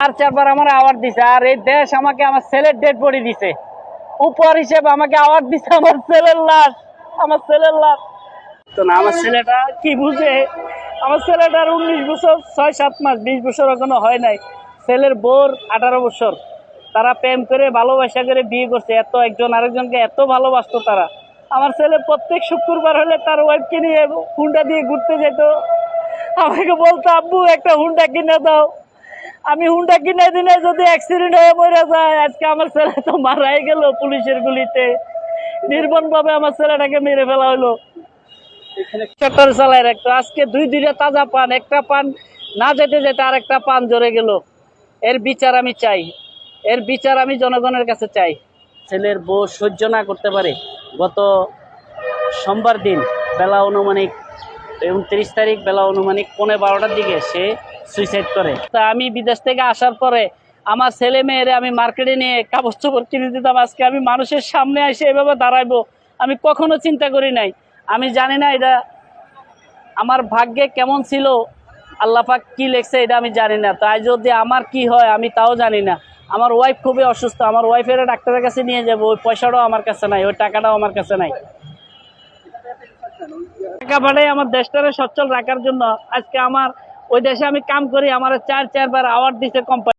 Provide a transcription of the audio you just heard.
আর 4বার আমার অ্যাওয়ার্ড দিছে। আর এই দেশ আমাকে আমার ছেলের ডেড বডি দিছে, উপহার হিসেবে আমাকে অ্যাওয়ার্ড দিছে আমার ছেলের লাশ। আমার ছেলের লাশ তো না, আমার ছেলেটা কি বুঝে? আমার ছেলেটার 19 বছর 6-7 মাস, 20 বছর এখনো হয় নাই। ছেলের বোর 18 বছর। তারা প্রেম করে ভালোবাসা করে বিয়ে করছে, এত একজন আরেকজনকে এত ভালোবাসতো তারা। আমার ছেলে প্রত্যেক শুক্রবার হলে তার ওয়াইফকে নিয়ে হুন্ডা দিয়ে ঘুরতে যেত। আমাকে বলতো, আব্বু একটা হুন্ডা কিনে দাও। আমি হুন্ডা কিনে দিলে যদি অ্যাক্সিডেন্ট হয়ে মরে যায়, আজকে আমার ছেলে তো মারাই গেল পুলিশের গুলিতে। নির্মম ভাবে আমার ছেলেটাকে মেরে ফেলা হলো। ট্রাক্টর চালায় রাখতো, আজকে দুইটা তাজা পান, একটা পান না যেতে যেতে আর একটা পান জড়ে গেল। এর বিচার আমি চাই, এর বিচার আমি জনগণের কাছে চাই। ছেলের বউ সহ্য না করতে পারে গত সোমবার দিন বেলা অনুমানিক 29 তারিখ বেলা অনুমানিক 12:15টার দিকে সে সুইসাইড করে। তা আমি বিদেশ থেকে আসার পরে আমার ছেলে মেয়েরে আমি মার্কেটে নিয়ে কাপড় চোপড় কিনে দিতাম। আজকে আমি মানুষের সামনে এসে এভাবে দাঁড়াইবো আমি কখনো চিন্তা করি নাই। আমি জানি না এটা আমার ভাগ্যে কেমন ছিল, আল্লাহ পাক কি লেখছে এটা আমি জানি না। তাই যদি আমার কি হয় আমি তাও জানি না। আমার ওয়াইফ খুবই অসুস্থ, আমার ওয়াইফের ডাক্তারের কাছে নিয়ে যাবো, ওই পয়সাটাও আমার কাছে নাই, ওই টাকাটাও আমার কাছে নাই। টাকা পাঠাই আমার দেশটারে সচ্ছল রাখার জন্য। আজকে আমার ওই দেশে আমি কাম করি, আমার 4বার অ্যাওয়ার্ড দিছে কোম্পানি।